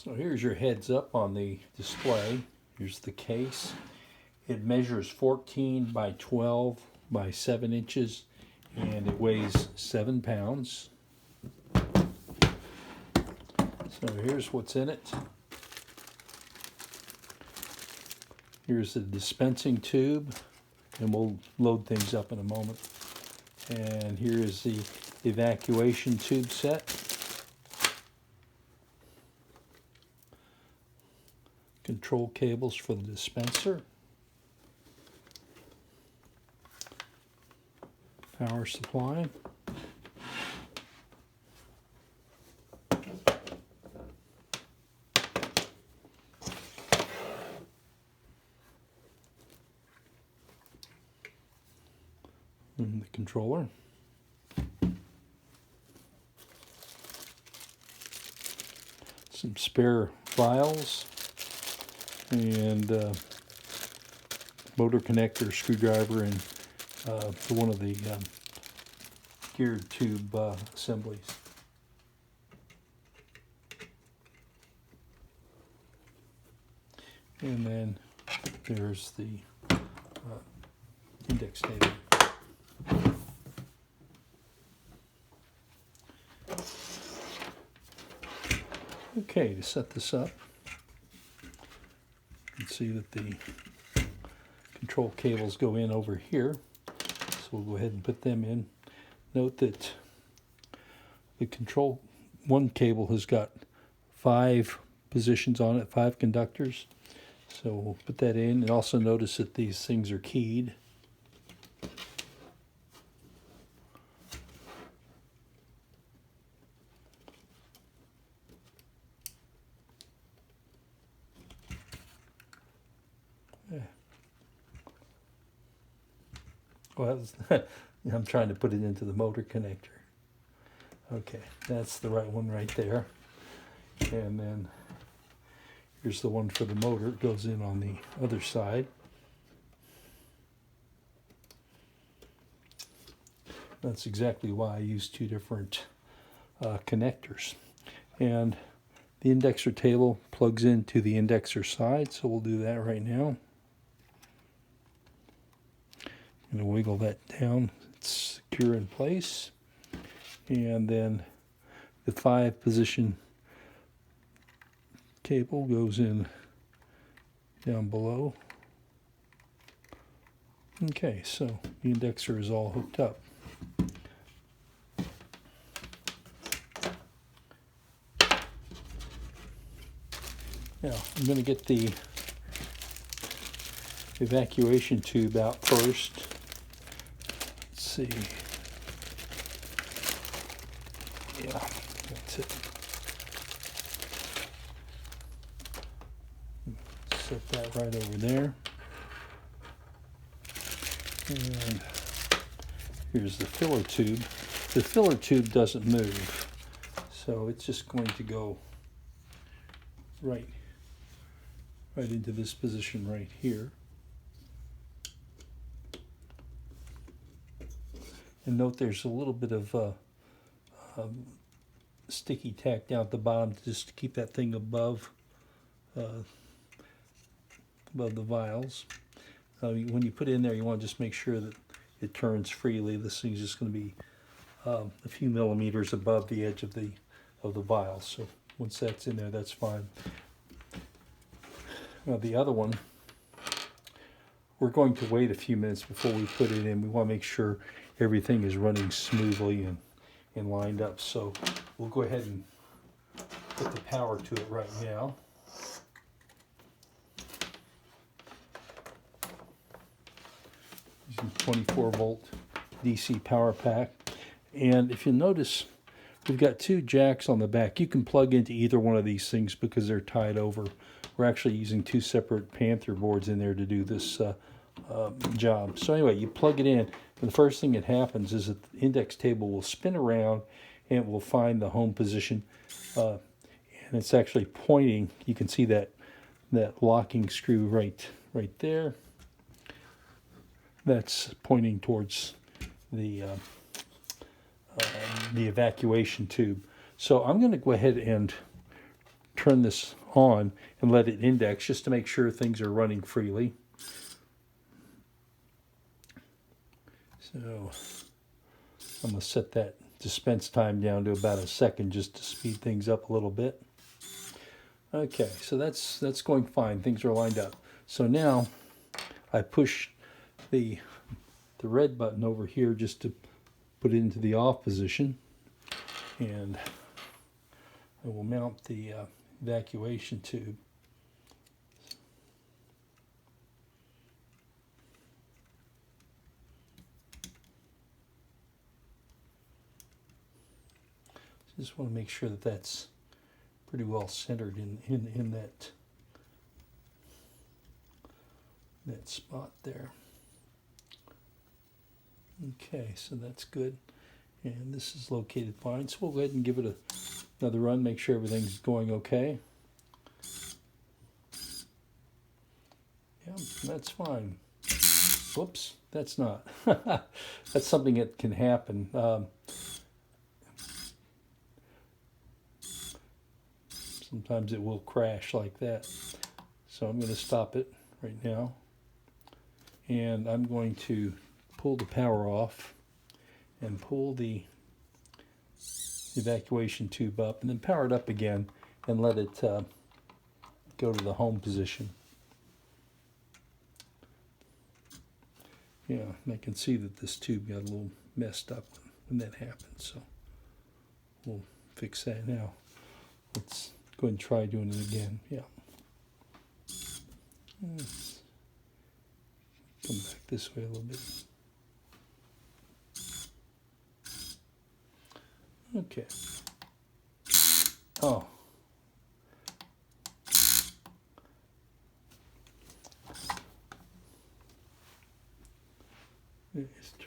So here's your heads up on the display. Here's the case. It measures 14 by 12 by 7 inches and it weighs 7 pounds. So here's what's in it. Here's the dispensing tube, and we'll load things up in a moment. And here is the evacuation tube set. Control cables for the dispenser. Power supply. And the controller. Some spare vials and motor connector, screwdriver, and one of the geared tube assemblies. And then there's the index table. Okay, to set this up, you can see that the control cables go in over here. So we'll go ahead and put them in. Note that the control one cable has got 5 positions on it, 5 conductors. So we'll put that in, and also notice that these things are keyed. Well, I'm trying to put it into the motor connector. Okay, that's the right one right there. And then here's the one for the motor. It goes in on the other side. That's exactly why I use 2 different connectors. And the indexer table plugs into the indexer side, so we'll do that right now. I'm going to wiggle that down. It's secure in place. And then the 5 position cable goes in down below. Okay, so the indexer is all hooked up. Now I'm going to get the evacuation tube out first. Let's see. Yeah, that's it. Set that right over there. And here's the filler tube. The filler tube doesn't move, so it's just going to go right into this position right here. And note there's a little bit of sticky tack down at the bottom just to keep that thing above the vials. When you put it in there, you want to just make sure that it turns freely. This thing's just going to be a few millimeters above the edge of the vial. So once that's in there, that's fine. Now the other one, we're going to wait a few minutes before we put it in. We want to make sure everything is running smoothly and lined up. So we'll go ahead and put the power to it right now. Using 24 volt DC power pack. And if you notice, we've got 2 jacks on the back. You can plug into either one of these things because they're tied over. We're actually using 2 separate Panther boards in there to do this job. So anyway, you plug it in, and the first thing that happens is that the index table will spin around and it will find the home position. And it's actually pointing. You can see that locking screw right there. That's pointing towards the evacuation tube. So I'm going to go ahead and turn this on and let it index just to make sure things are running freely. So I'm going to set that dispense time down to about a second just to speed things up a little bit. Okay, so that's going fine. Things are lined up. So now I push the red button over here just to put it into the off position, and I will mount the evacuation tube. Just want to make sure that that's pretty well centered in that spot there. Okay, so that's good. And this is located fine. So we'll go ahead and give it another run, make sure everything's going okay. Yeah, that's fine. Whoops, that's not. That's something that can happen. Sometimes it will crash like that. So I'm going to stop it right now. And I'm going to pull the power off and pull the evacuation tube up and then power it up again and let it go to the home position. Yeah, and I can see that this tube got a little messed up when that happened, so we'll fix that now. Let's go ahead and try doing it again. Yeah. Let's come back this way a little bit. Okay. Oh. Let's